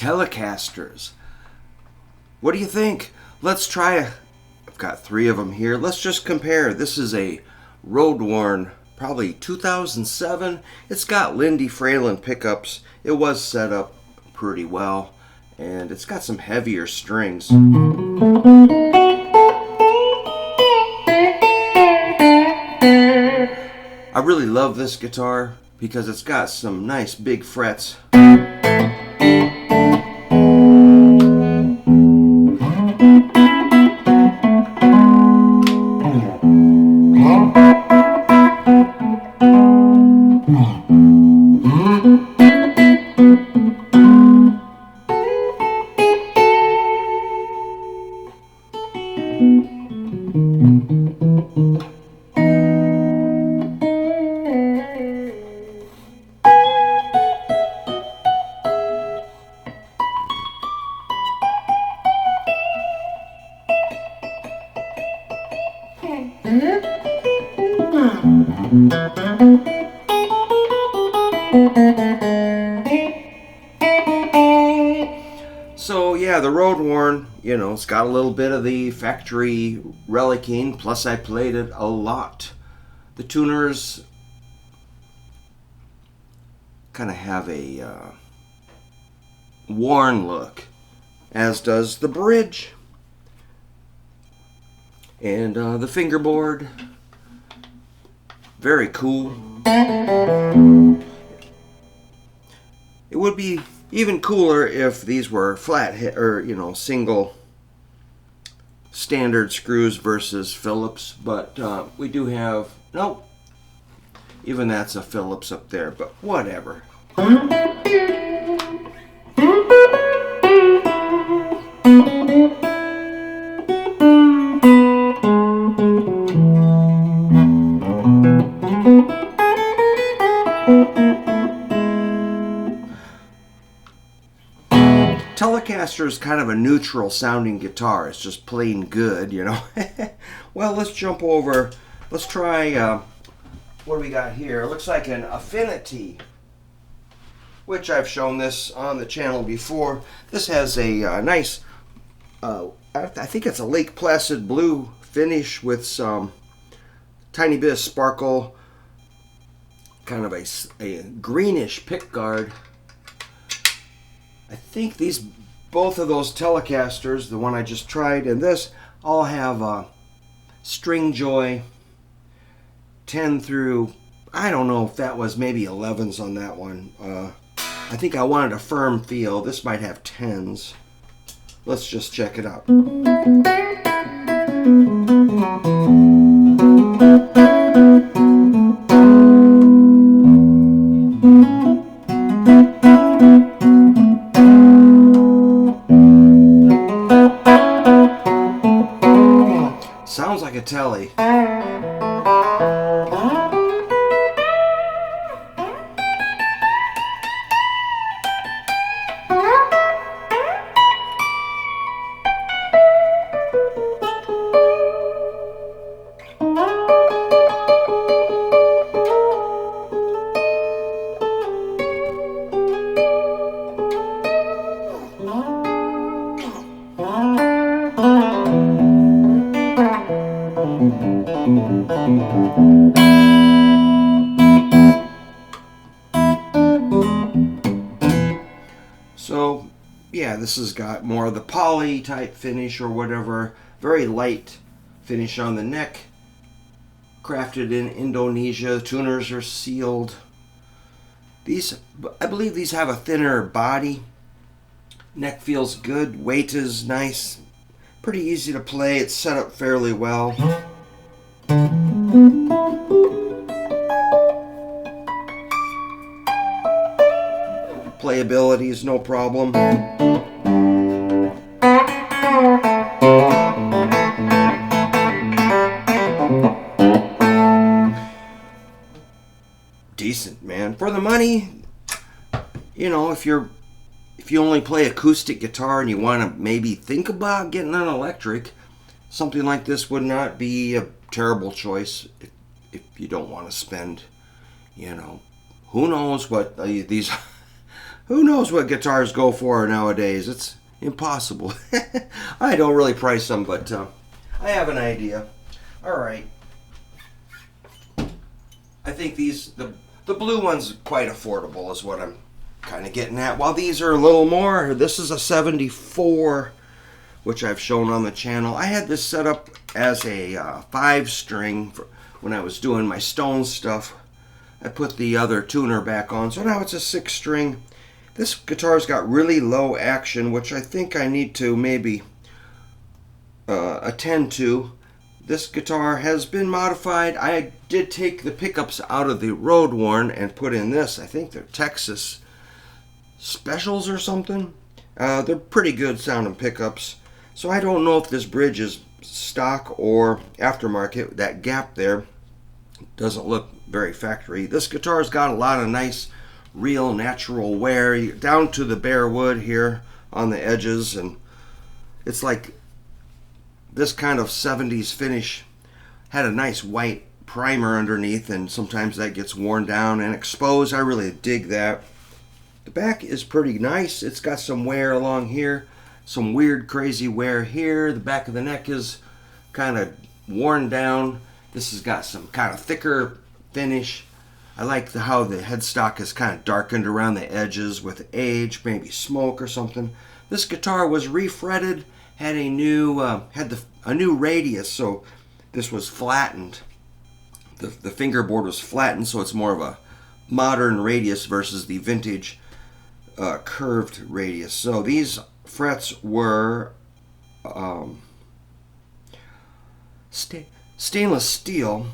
Telecasters. What do you think? Let's try I've got 3 of them here. Let's just compare. This is a Roadworn, probably 2007. It's got Lindy Fralin pickups. It was set up pretty well, and it's got some heavier strings. I really love this guitar because it's got some nice big frets. So yeah, the Roadworn, it's got a little bit of the factory relicking, plus I played it a lot. The tuners kind of have a worn look, as does the bridge. And the fingerboard, very cool. It would be even cooler if these were flat hit or single standard screws versus Phillips, but we do have even that's a Phillips up there, but whatever. Telecaster is kind of a neutral sounding guitar. It's just plain good, Well, let's jump over. Let's try, what do we got here? It looks like an Affinity, which I've shown this on the channel before. This has a nice, I think it's a Lake Placid blue finish with some tiny bit of sparkle, kind of a greenish pickguard. I think both of those Telecasters, the one I just tried and this, all have String Joy 10 through, I don't know if that was maybe 11s on that one. I think I wanted a firm feel. This might have 10s. Let's just check it out. Sounds like a Tele. So yeah, this has got more of the poly type finish or whatever, very light finish on the neck, crafted in Indonesia. Tuners are sealed. I believe these have a thinner body. Neck feels good, weight is nice, pretty easy to play. It's set up fairly well. Playability is no problem. Decent, man. For the money, if you only play acoustic guitar and you want to maybe think about getting an electric, something like this would not be a terrible choice if you don't want to spend, who knows what these Who knows what guitars go for nowadays? It's impossible. I don't really price them, but I have an idea. All right. I think the blue one's quite affordable is what I'm kind of getting at. While these are a little more, this is a 74, which I've shown on the channel. I had this set up as a 5-string when I was doing my stone stuff. I put the other tuner back on, so now it's a 6-string. This guitar's got really low action, which I think I need to maybe attend to. This guitar has been modified. I did take the pickups out of the Roadworn and put in this. I think they're Texas Specials or something. They're pretty good sounding pickups. So I don't know if this bridge is stock or aftermarket. That gap there doesn't look very factory. This guitar's got a lot of nice, real, natural wear down to the bare wood here on the edges, and it's like this kind of 70s finish had a nice white primer underneath, and sometimes that gets worn down and exposed. I really dig that. The back is pretty nice. It's got some wear along here, some weird crazy wear here. The back of the neck is kind of worn down. This has got some kind of thicker finish. I like how the headstock is kind of darkened around the edges with age, maybe smoke or something. This guitar was refretted, had a new a new radius, so this was flattened. The fingerboard was flattened, so it's more of a modern radius versus the vintage curved radius. So these frets were stainless steel,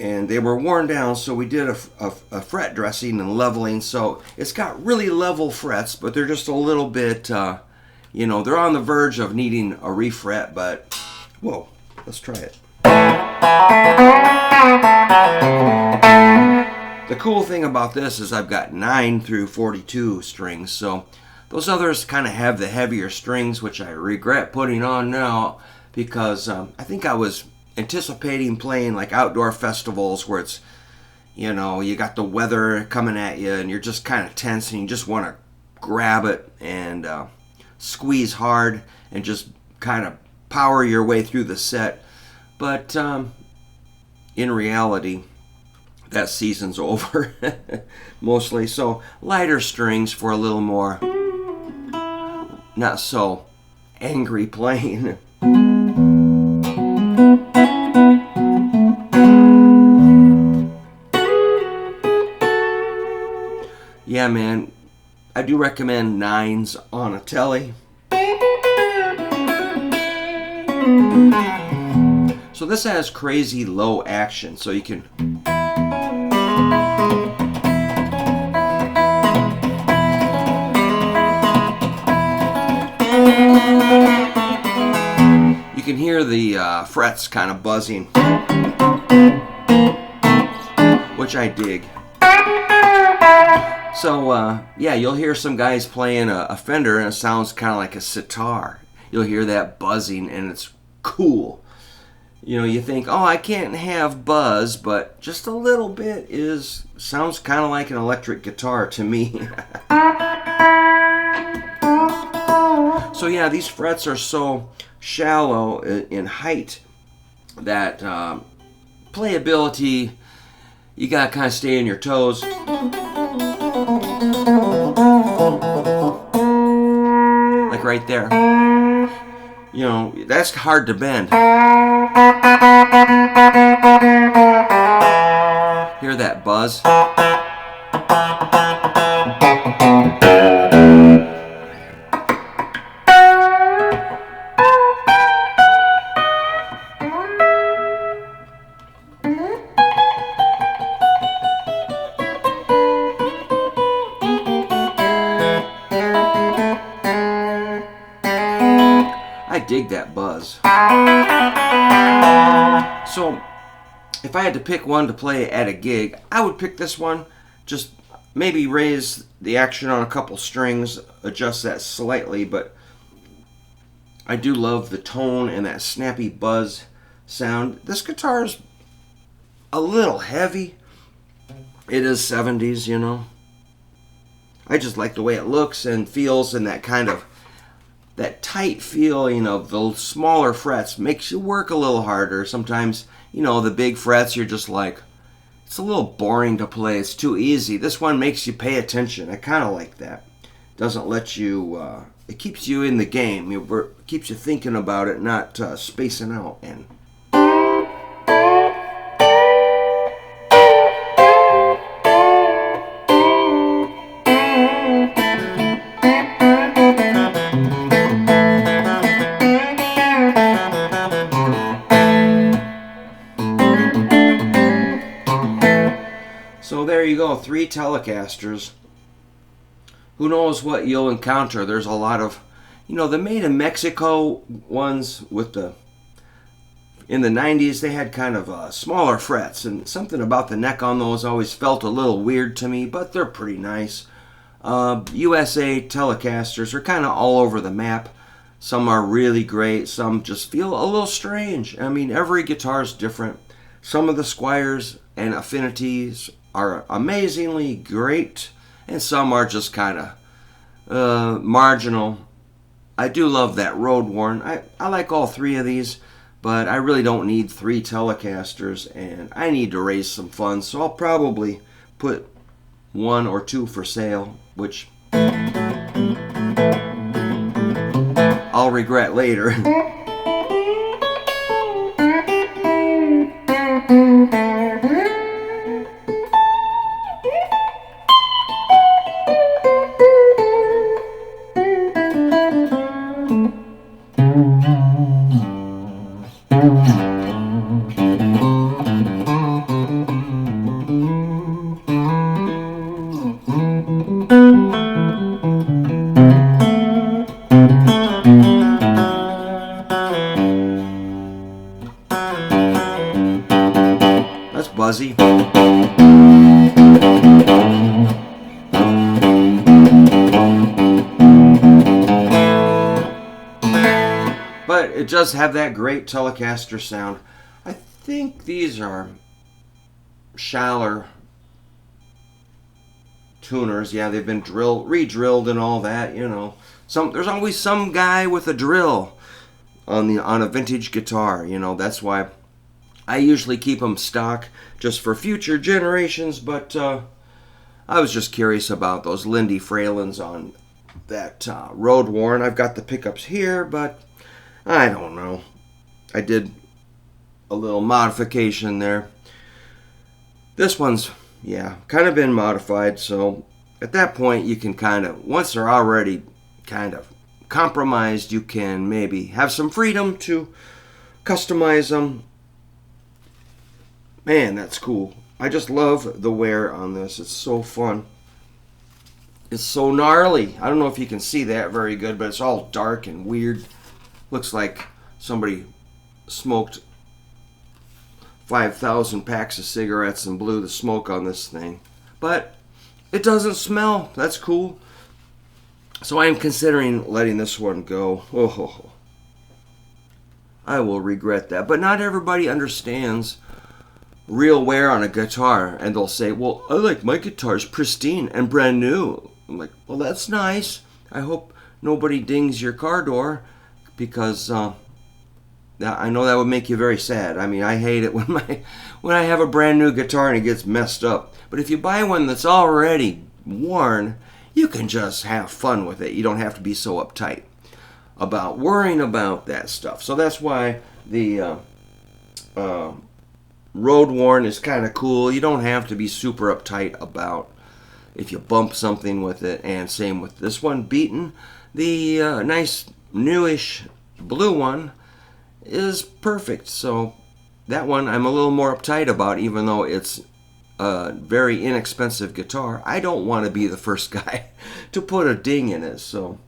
and they were worn down, so we did a fret dressing and leveling. So it's got really level frets, but they're just a little bit, you know, they're on the verge of needing a refret, but whoa, let's try it. The cool thing about this is I've got 9 through 42 strings, so those others kind of have the heavier strings, which I regret putting on now, because I think I was anticipating playing like outdoor festivals where it's, you know, you got the weather coming at you and you're just kind of tense and you just want to grab it and squeeze hard and just kind of power your way through the set. But in reality, that season's over mostly. So lighter strings for a little more not so angry playing. Yeah, man, I do recommend 9s on a Tele. So this has crazy low action, so you can hear the frets kind of buzzing, which I dig. So yeah, you'll hear some guys playing a Fender and it sounds kind of like a sitar. You'll hear that buzzing and it's cool. You know, you think, oh, I can't have buzz, but just a little bit sounds kind of like an electric guitar to me. So yeah, these frets are so shallow in height that playability, you gotta kind of stay on your toes. Like right there. You know, that's hard to bend. Hear that buzz? I dig that buzz. So if I had to pick one to play at a gig, I would pick this one. Just maybe raise the action on a couple strings, adjust that slightly, but I do love the tone and that snappy buzz sound. This guitar is a little heavy. It is 70s, you know. I just like the way it looks and feels, and that kind of that tight feeling of the smaller frets makes you work a little harder. Sometimes, the big frets, you're just like, it's a little boring to play. It's too easy. This one makes you pay attention. I kind of like that. Doesn't let you, it keeps you in the game. It keeps you thinking about it, not spacing out. And so there you go, 3 Telecasters. Who knows what you'll encounter? There's a lot of, the made in Mexico ones in the 90s, they had kind of smaller frets, and something about the neck on those always felt a little weird to me, but they're pretty nice. USA Telecasters are kind of all over the map. Some are really great, some just feel a little strange. I mean, every guitar is different. Some of the Squiers and Affinities are amazingly great, and some are just kind of marginal. I do love that Roadworn. I like all 3 of these, but I really don't need 3 Telecasters, and I need to raise some funds, so I'll probably put 1 or 2 for sale, which I'll regret later. That's buzzy. But it does have that great Telecaster sound. I think these are Schaller tuners. Yeah, they've been re-drilled and all that, There's always some guy with a drill on a vintage guitar, That's why I usually keep them stock just for future generations, but I was just curious about those Lindy Fralins on that Roadworn. I've got the pickups here, but I don't know. I did a little modification there. This one's, kind of been modified, so at that point you can once they're already kind of compromised, you can maybe have some freedom to customize them. Man, that's cool. I just love the wear on this. It's so fun. It's so gnarly. I don't know if you can see that very good, but it's all dark and weird. Looks like somebody smoked 5,000 packs of cigarettes and blew the smoke on this thing. But it doesn't smell. That's cool. So I am considering letting this one go. Oh, I will regret that. But not everybody understands real wear on a guitar, and they'll say, well, I like my guitars pristine and brand new. I'm like, well, that's nice. I hope nobody dings your car door, because I know that would make you very sad. I mean, I hate it when I have a brand new guitar and it gets messed up. But if you buy one that's already worn, you can just have fun with it. You don't have to be so uptight about worrying about that stuff. So that's why the Roadworn is kind of cool. You don't have to be super uptight about if you bump something with it. And same with this one, Beaten. The nice newish blue one is perfect. So that one I'm a little more uptight about, even though it's a very inexpensive guitar. I don't want to be the first guy to put a ding in it. So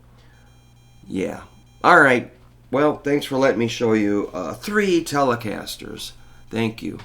yeah. All right. Well, thanks for letting me show you 3 Telecasters. Thank you.